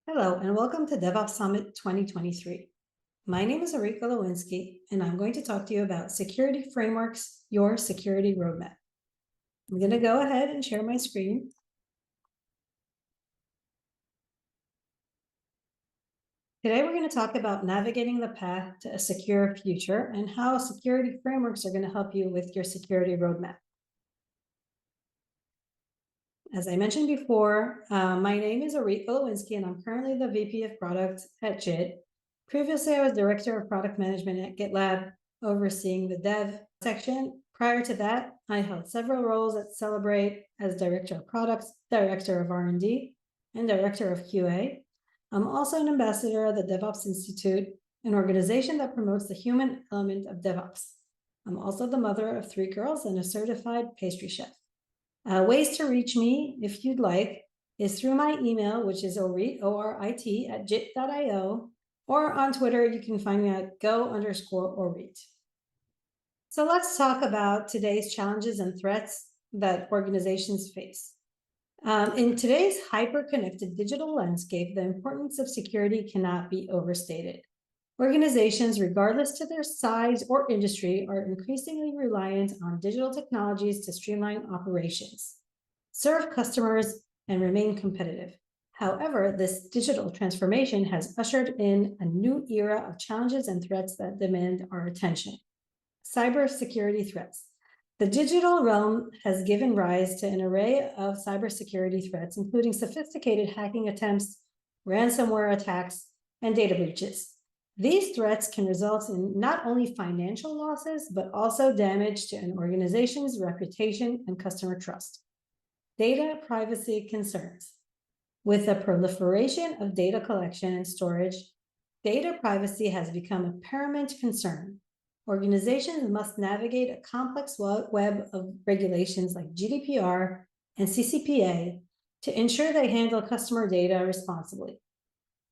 Hello, and welcome to DevOps Summit 2023. My name is Orit Golowinski, and I'm going to talk to you about security frameworks, your security roadmap. I'm going to go ahead and share my screen. Today, we're going to talk about navigating the path to a secure future and how security frameworks are going to help you with your security roadmap. As I mentioned before, my name is Orit Golowinski, and I'm currently the VP of Product at JIT. Previously, I was Director of Product Management at GitLab, overseeing the dev section. Prior to that, I held several roles at Celebrate as Director of Products, Director of R&D, and Director of QA. I'm also an ambassador of the DevOps Institute, an organization that promotes the human element of DevOps. I'm also the mother of 3 girls and a certified pastry chef. Ways to reach me, if you'd like, is through my email, which is Orit, O-R-I-T, @jit.io, or on Twitter, you can find me at go_Orit. So let's talk about today's challenges and threats that organizations face. In today's hyper-connected digital landscape, the importance of security cannot be overstated. Organizations, regardless to their size or industry, are increasingly reliant on digital technologies to streamline operations, serve customers, and remain competitive. However, this digital transformation has ushered in a new era of challenges and threats that demand our attention. Cybersecurity threats. The digital realm has given rise to an array of cybersecurity threats, including sophisticated hacking attempts, ransomware attacks, and data breaches. These threats can result in not only financial losses, but also damage to an organization's reputation and customer trust. Data privacy concerns. With the proliferation of data collection and storage, data privacy has become a paramount concern. Organizations must navigate a complex web of regulations like GDPR and CCPA to ensure they handle customer data responsibly.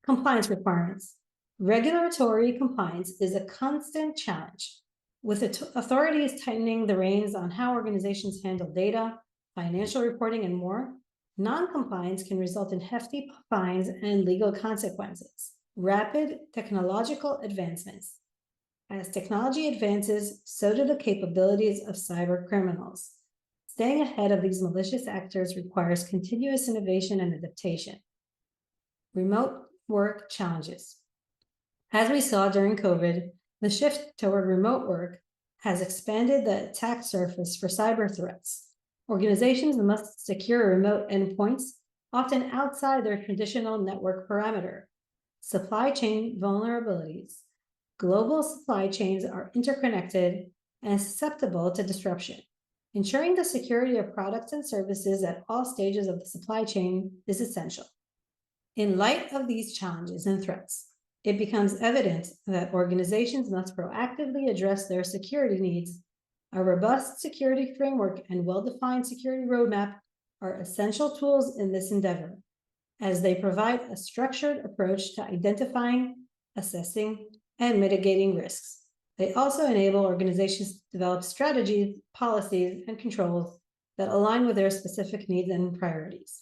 Compliance requirements. Regulatory compliance is a constant challenge, with authorities tightening the reins on how organizations handle data, financial reporting, and more. Non-compliance can result in hefty fines and legal consequences. Rapid technological advancements. As technology advances, so do the capabilities of cyber criminals. Staying ahead of these malicious actors requires continuous innovation and adaptation. Remote work challenges. As we saw during COVID, the shift toward remote work has expanded the attack surface for cyber threats. Organizations must secure remote endpoints, often outside their traditional network parameter. Supply chain vulnerabilities. Global supply chains are interconnected and susceptible to disruption. Ensuring the security of products and services at all stages of the supply chain is essential. In light of these challenges and threats, it becomes evident that organizations must proactively address their security needs. A robust security framework and well-defined security roadmap are essential tools in this endeavor, as they provide a structured approach to identifying, assessing, and mitigating risks. They also enable organizations to develop strategies, policies, and controls that align with their specific needs and priorities.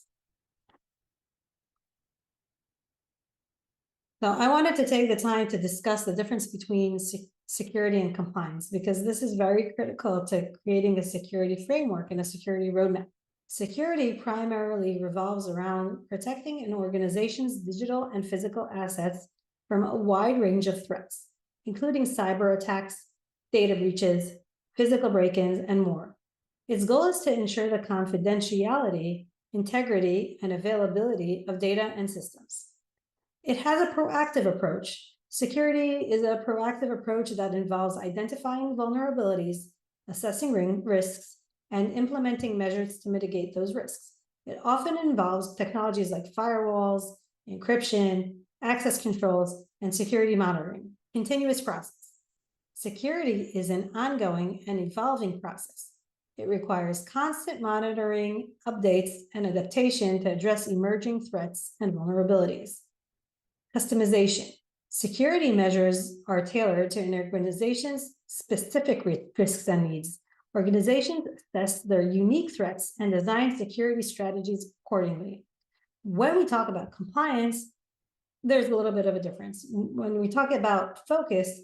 So I wanted to take the time to discuss the difference between security and compliance, because this is very critical to creating a security framework and a security roadmap. Security primarily revolves around protecting an organization's digital and physical assets from a wide range of threats, including cyber attacks, data breaches, physical break-ins, and more. Its goal is to ensure the confidentiality, integrity, and availability of data and systems. It has a proactive approach. Security is a proactive approach that involves identifying vulnerabilities, assessing risks, and implementing measures to mitigate those risks. It often involves technologies like firewalls, encryption, access controls, and security monitoring. Continuous process. Security is an ongoing and evolving process. It requires constant monitoring, updates, and adaptation to address emerging threats and vulnerabilities. Customization. Security measures are tailored to an organization's specific risks and needs. Organizations assess their unique threats and design security strategies accordingly. When we talk about compliance, there's a little bit of a difference. When we talk about focus,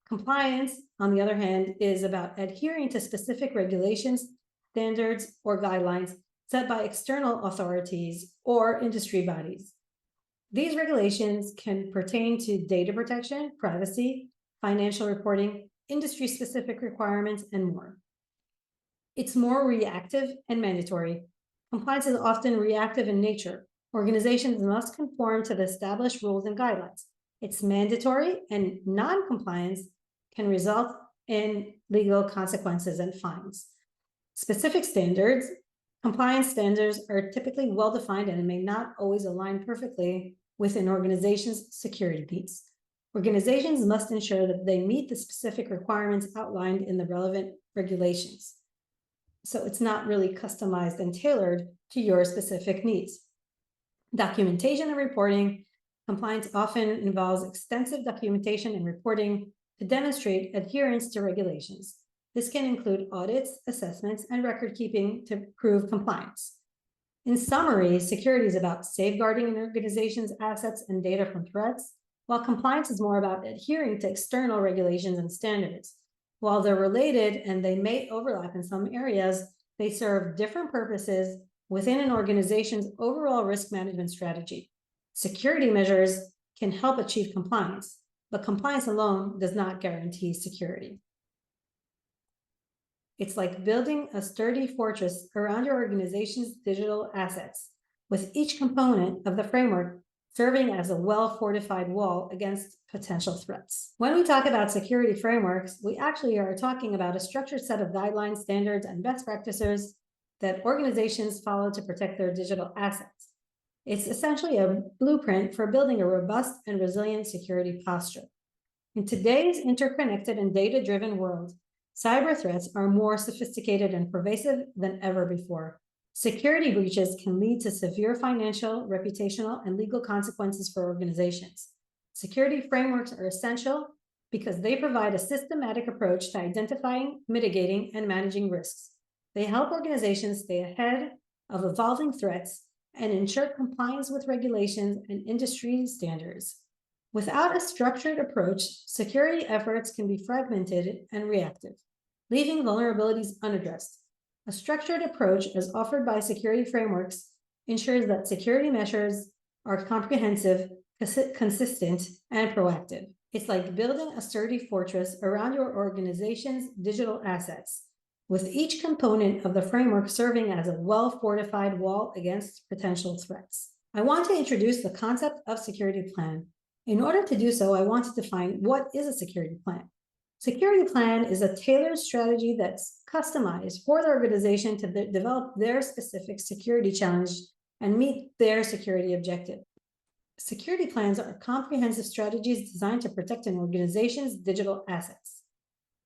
compliance, on the other hand, is about adhering to specific regulations, standards, or guidelines set by external authorities or industry bodies. These regulations can pertain to data protection, privacy, financial reporting, industry-specific requirements, and more. It's more reactive and mandatory. Compliance is often reactive in nature. Organizations must conform to the established rules and guidelines. It's mandatory, and non-compliance can result in legal consequences and fines. Specific standards, compliance standards, are typically well-defined and may not always align perfectly with an organization's security needs. Organizations must ensure that they meet the specific requirements outlined in the relevant regulations. So it's not really customized and tailored to your specific needs. Documentation and reporting. Compliance often involves extensive documentation and reporting to demonstrate adherence to regulations. This can include audits, assessments, and record keeping to prove compliance. In summary, security is about safeguarding an organization's assets and data from threats, while compliance is more about adhering to external regulations and standards. While they're related and they may overlap in some areas, they serve different purposes within an organization's overall risk management strategy. Security measures can help achieve compliance, but compliance alone does not guarantee security. It's like building a sturdy fortress around your organization's digital assets, with each component of the framework serving as a well-fortified wall against potential threats. When we talk about security frameworks, we actually are talking about a structured set of guidelines, standards, and best practices that organizations follow to protect their digital assets. It's essentially a blueprint for building a robust and resilient security posture. In today's interconnected and data-driven world, cyber threats are more sophisticated and pervasive than ever before. Security breaches can lead to severe financial, reputational, and legal consequences for organizations. Security frameworks are essential because they provide a systematic approach to identifying, mitigating, and managing risks. They help organizations stay ahead of evolving threats and ensure compliance with regulations and industry standards. Without a structured approach, security efforts can be fragmented and reactive, leaving vulnerabilities unaddressed. A structured approach, as offered by security frameworks, ensures that security measures are comprehensive, consistent, and proactive. It's like building a sturdy fortress around your organization's digital assets, with each component of the framework serving as a well-fortified wall against potential threats. I want to introduce the concept of security plan. In order to do so, I want to define what is a security plan. Security plan is a tailored strategy that's customized for the organization to develop their specific security challenge and meet their security objective. Security plans are comprehensive strategies designed to protect an organization's digital assets,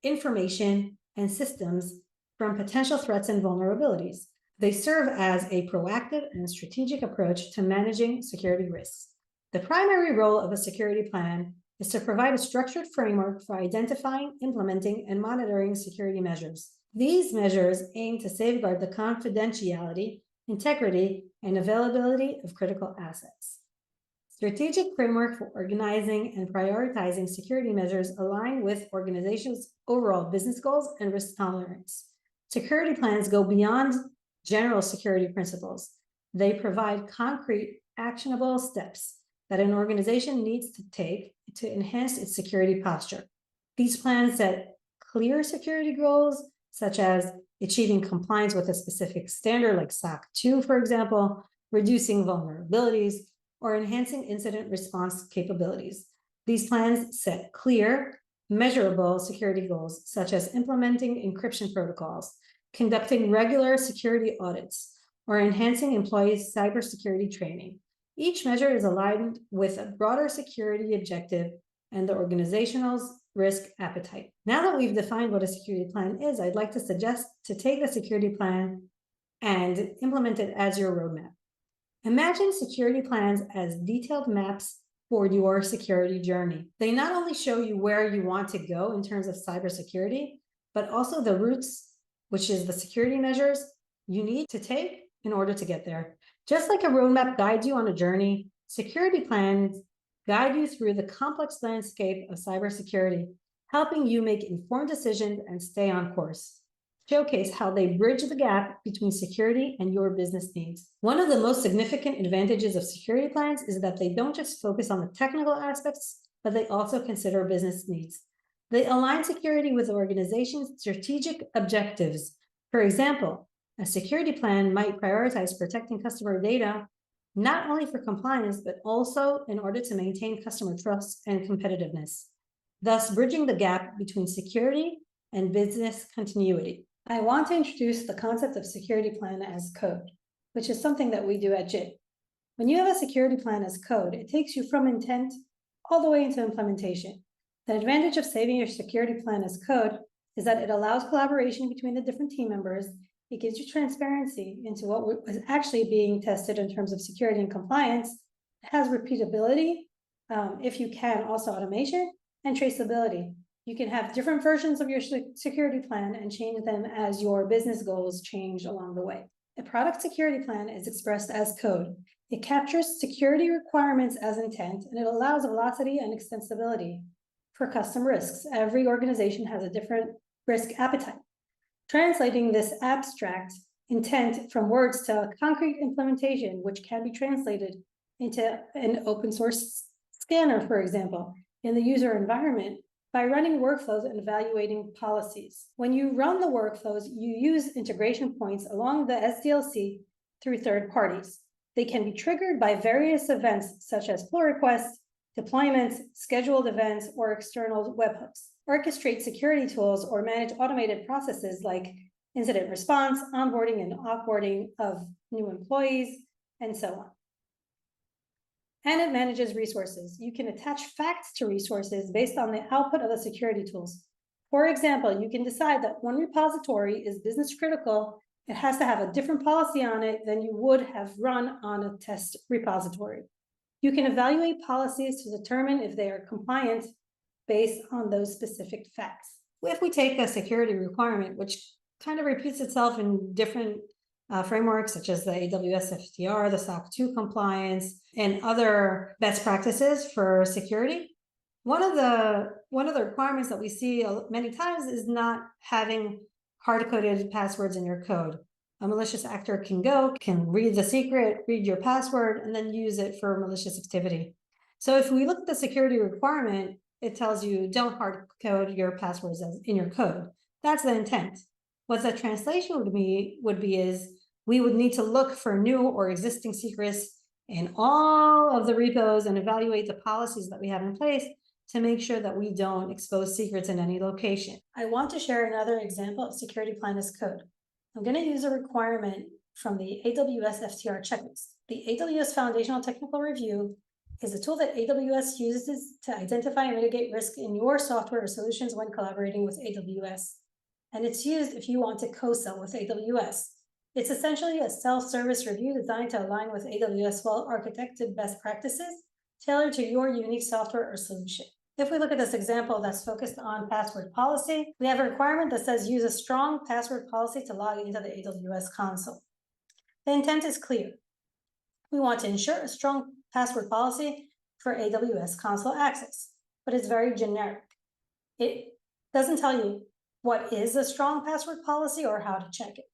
information, and systems from potential threats and vulnerabilities. They serve as a proactive and strategic approach to managing security risks. The primary role of a security plan is to provide a structured framework for identifying, implementing, and monitoring security measures. These measures aim to safeguard the confidentiality, integrity, and availability of critical assets. Strategic framework for organizing and prioritizing security measures align with organizations' overall business goals and risk tolerance. Security plans go beyond general security principles. They provide concrete, actionable steps that an organization needs to take to enhance its security posture. These plans set clear security goals, such as achieving compliance with a specific standard like SOC 2, for example, reducing vulnerabilities, or enhancing incident response capabilities. These plans set clear, measurable security goals, such as implementing encryption protocols, conducting regular security audits, or enhancing employees' cybersecurity training. Each measure is aligned with a broader security objective and the organization's risk appetite. Now that we've defined what a security plan is, I'd like to suggest to take the security plan and implement it as your roadmap. Imagine security plans as detailed maps for your security journey. They not only show you where you want to go in terms of cybersecurity, but also the routes, which is the security measures you need to take in order to get there. Just like a roadmap guides you on a journey, security plans guide you through the complex landscape of cybersecurity, helping you make informed decisions and stay on course. Showcase how they bridge the gap between security and your business needs. One of the most significant advantages of security plans is that they don't just focus on the technical aspects, but they also consider business needs. They align security with the organization's strategic objectives. For example, a security plan might prioritize protecting customer data not only for compliance, but also in order to maintain customer trust and competitiveness, thus bridging the gap between security and business continuity. I want to introduce the concept of security plan as code, which is something that we do at JIT. When you have a security plan as code, it takes you from intent all the way into implementation. The advantage of saving your security plan as code is that it allows collaboration between the different team members. It gives you transparency into what was actually being tested in terms of security and compliance. It has repeatability, if you can, also automation and traceability. You can have different versions of your security plan and change them as your business goals change along the way. A product security plan is expressed as code. It captures security requirements as intent, and it allows velocity and extensibility for custom risks. Every organization has a different risk appetite. Translating this abstract intent from words to a concrete implementation, which can be translated into an open source scanner, for example, in the user environment, by running workflows and evaluating policies. When you run the workflows, you use integration points along the SDLC through third parties. They can be triggered by various events such as pull requests, deployments, scheduled events, or external webhooks. Orchestrate security tools or manage automated processes like incident response, onboarding and offboarding of new employees, and so on. And it manages resources. You can attach facts to resources based on the output of the security tools. For example, you can decide that one repository is business critical. It has to have a different policy on it than you would have run on a test repository. You can evaluate policies to determine if they are compliant based on those specific facts. If we take a security requirement, which kind of repeats itself in different frameworks such as the AWS FTR, the SOC 2 compliance, and other best practices for security, one of the requirements that we see many times is not having hard-coded passwords in your code. A malicious actor can read the secret, read your password, and then use it for malicious activity. So if we look at the security requirement, it tells you don't hard code your passwords in your code. That's the intent. What the translation would be is we would need to look for new or existing secrets in all of the repos and evaluate the policies that we have in place to make sure that we don't expose secrets in any location. I want to share another example of security plan as code. I'm going to use a requirement from the AWS FTR checklist. The AWS Foundational Technical Review is a tool that AWS uses to identify and mitigate risk in your software or solutions when collaborating with AWS. And it's used if you want to co-sell with AWS. It's essentially a self-service review designed to align with AWS well-architected best practices tailored to your unique software or solution. If we look at this example that's focused on password policy, we have a requirement that says use a strong password policy to log into the AWS console. The intent is clear. We want to ensure a strong password policy for AWS console access, but it's very generic. It doesn't tell you what is a strong password policy or how to check it.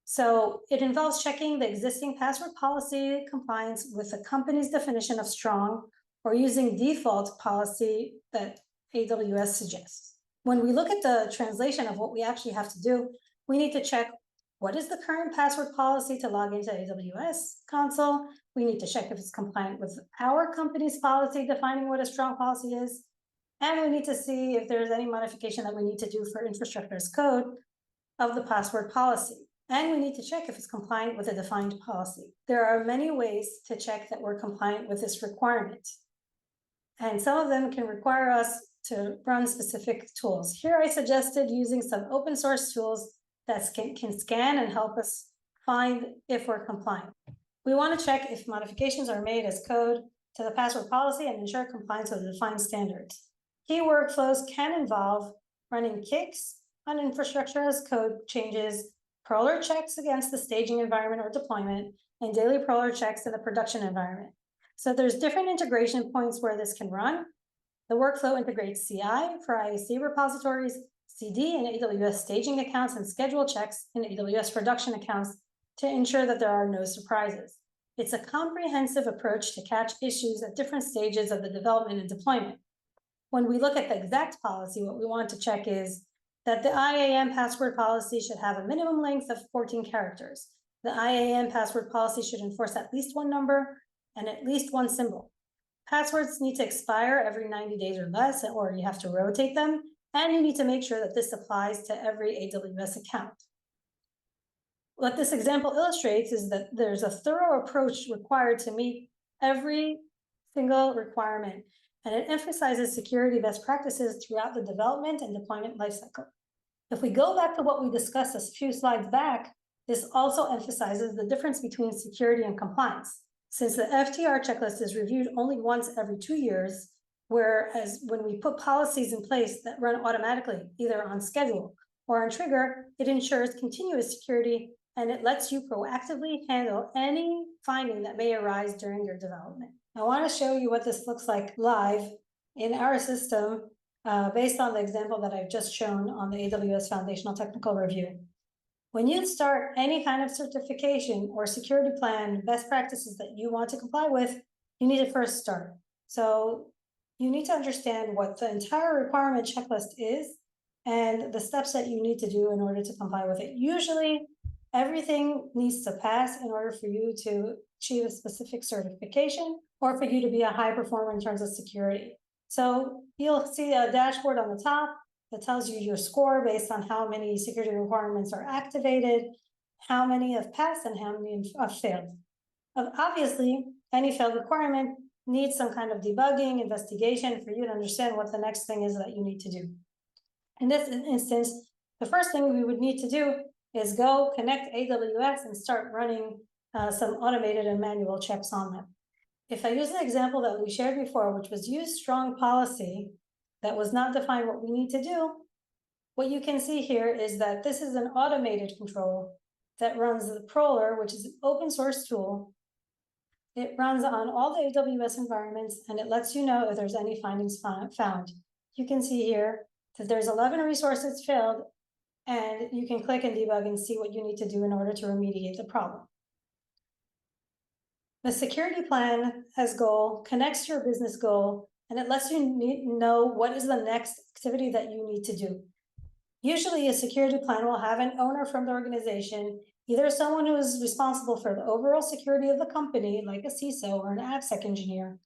So it involves checking the existing password policy compliance with the company's definition of strong or using default policy that AWS suggests. When we look at the translation of what we actually have to do, we need to check what is the current password policy to log into AWS console. We need to check if it's compliant with our company's policy defining what a strong policy is. And we need to see if there's any modification that we need to do for infrastructure as code of the password policy. And we need to check if it's compliant with a defined policy. There are many ways to check that we're compliant with this requirement. And some of them can require us to run specific tools. Here I suggested using some open source tools that can scan and help us find if we're compliant. We want to check if modifications are made as code to the password policy and ensure compliance with the defined standards. Key workflows can involve running kicks on infrastructure as code changes, crawler checks against the staging environment or deployment, and daily crawler checks in the production environment. So there's different integration points where this can run. The workflow integrates CI for IAC repositories, CD and AWS staging accounts, and schedule checks in AWS production accounts to ensure that there are no surprises. It's a comprehensive approach to catch issues at different stages of the development and deployment. When we look at the exact policy, what we want to check is that the IAM password policy should have a minimum length of 14 characters. The IAM password policy should enforce at least one number and at least one symbol. Passwords need to expire every 90 days or less, or you have to rotate them, and you need to make sure that this applies to every AWS account. What this example illustrates is that there's a thorough approach required to meet every single requirement, and it emphasizes security best practices throughout the development and deployment lifecycle. If we go back to what we discussed a few slides back, this also emphasizes the difference between security and compliance. Since the FTR checklist is reviewed only once every 2 years, whereas when we put policies in place that run automatically, either on schedule or on trigger, it ensures continuous security, and it lets you proactively handle any finding that may arise during your development. I want to show you what this looks like live in our system based on the example that I've just shown on the AWS Foundational Technical Review. When you start any kind of certification or security plan, best practices that you want to comply with, you need to first start. So you need to understand what the entire requirement checklist is and the steps that you need to do in order to comply with it. Usually, everything needs to pass in order for you to achieve a specific certification or for you to be a high performer in terms of security. So you'll see a dashboard on the top that tells you your score based on how many security requirements are activated, how many have passed, and how many have failed. Obviously, any failed requirement needs some kind of debugging, investigation for you to understand what the next thing is that you need to do. In this instance, the first thing we would need to do is go connect AWS and start running some automated and manual checks on them. If I use the example that we shared before, which was use strong policy that was not defined what we need to do, what you can see here is that this is an automated control that runs the Proler, which is an open source tool. It runs on all the AWS environments, and it lets you know if there's any findings found. You can see here that there's 11 resources failed, and you can click and debug and see what you need to do in order to remediate the problem. The security plan as goal connects to your business goal, and it lets you know what is the next activity that you need to do. Usually a security plan will have an owner from the organization, either someone who is responsible for the overall security of the company, like a CISO or an AppSec engineer,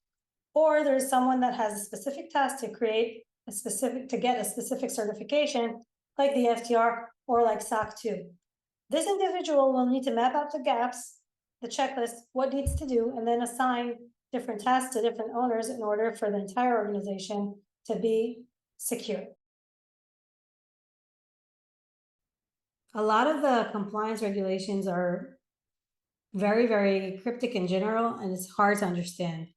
or there's someone that has a specific task to get a specific certification, like the FTR or like SOC 2. This individual will need to map out the gaps, the checklist, what needs to do, and then assign different tasks to different owners in order for the entire organization to be secure. A lot of the compliance regulations are very, very cryptic in general, and it's hard to understand.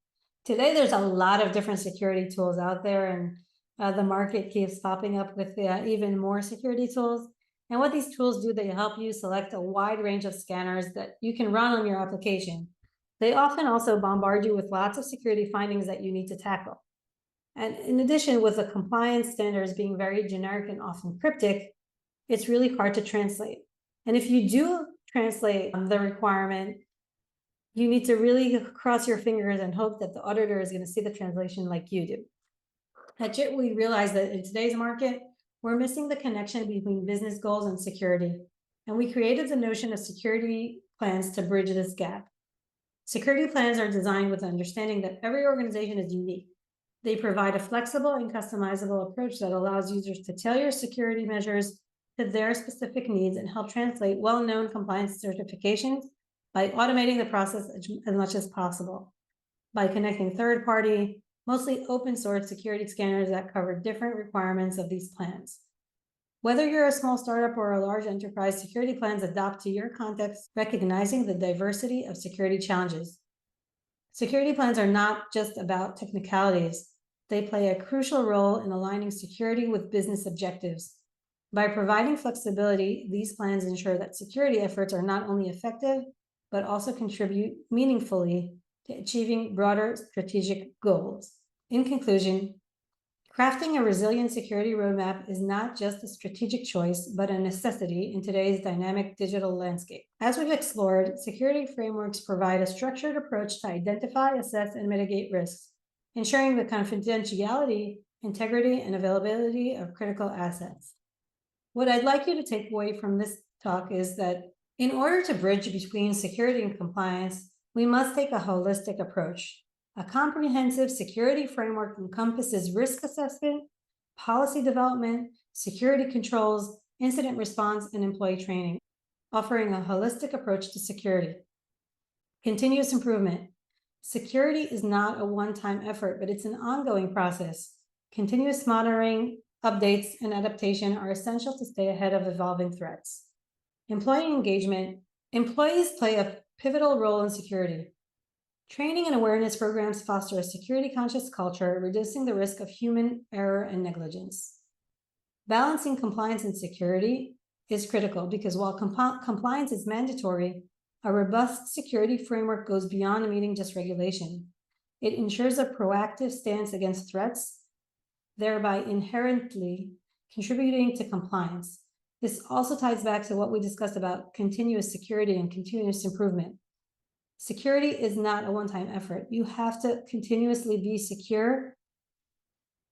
Today, there's a lot of different security tools out there, and the market keeps popping up with even more security tools. And what these tools do, they help you select a wide range of scanners that you can run on your application. They often also bombard you with lots of security findings that you need to tackle. And in addition, with the compliance standards being very generic and often cryptic, it's really hard to translate. And if you do translate the requirement, you need to really cross your fingers and hope that the auditor is going to see the translation like you do. At JIT, we realize that in today's market, we're missing the connection between business goals and security. And we created the notion of security plans to bridge this gap. Security plans are designed with the understanding that every organization is unique. They provide a flexible and customizable approach that allows users to tailor security measures to their specific needs and help translate well-known compliance certifications by automating the process as much as possible, by connecting third-party, mostly open-source security scanners that cover different requirements of these plans. Whether you're a small startup or a large enterprise, security plans adapt to your context, recognizing the diversity of security challenges. Security plans are not just about technicalities. They play a crucial role in aligning security with business objectives. By providing flexibility, these plans ensure that security efforts are not only effective, but also contribute meaningfully to achieving broader strategic goals. In conclusion, crafting a resilient security roadmap is not just a strategic choice, but a necessity in today's dynamic digital landscape. As we've explored, security frameworks provide a structured approach to identify, assess, and mitigate risks, ensuring the confidentiality, integrity, and availability of critical assets. What I'd like you to take away from this talk is that in order to bridge between security and compliance, we must take a holistic approach. A comprehensive security framework encompasses risk assessment, policy development, security controls, incident response, and employee training, offering a holistic approach to security. Continuous improvement. Security is not a one-time effort, but it's an ongoing process. Continuous monitoring, updates, and adaptation are essential to stay ahead of evolving threats. Employee engagement. Employees play a pivotal role in security. Training and awareness programs foster a security-conscious culture, reducing the risk of human error and negligence. Balancing compliance and security is critical because while compliance is mandatory, a robust security framework goes beyond meeting just regulation. It ensures a proactive stance against threats, thereby inherently contributing to compliance. This also ties back to what we discussed about continuous security and continuous improvement. Security is not a one-time effort. You have to continuously be secure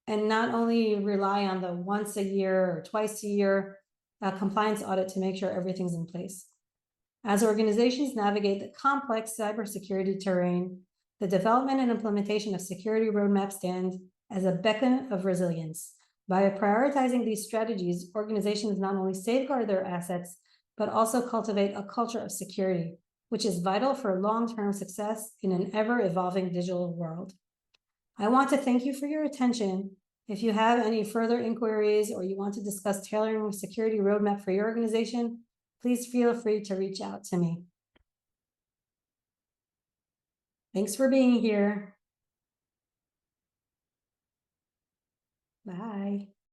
and not only rely on the once a year or twice a year compliance audit to make sure everything's in place. As organizations navigate the complex cybersecurity terrain, the development and implementation of security roadmaps stand as a beacon of resilience. By prioritizing these strategies, organizations not only safeguard their assets, but also cultivate a culture of security, which is vital for long-term success in an ever-evolving digital world. I want to thank you for your attention. If you have any further inquiries or you want to discuss tailoring a security roadmap for your organization, please feel free to reach out to me. Thanks for being here.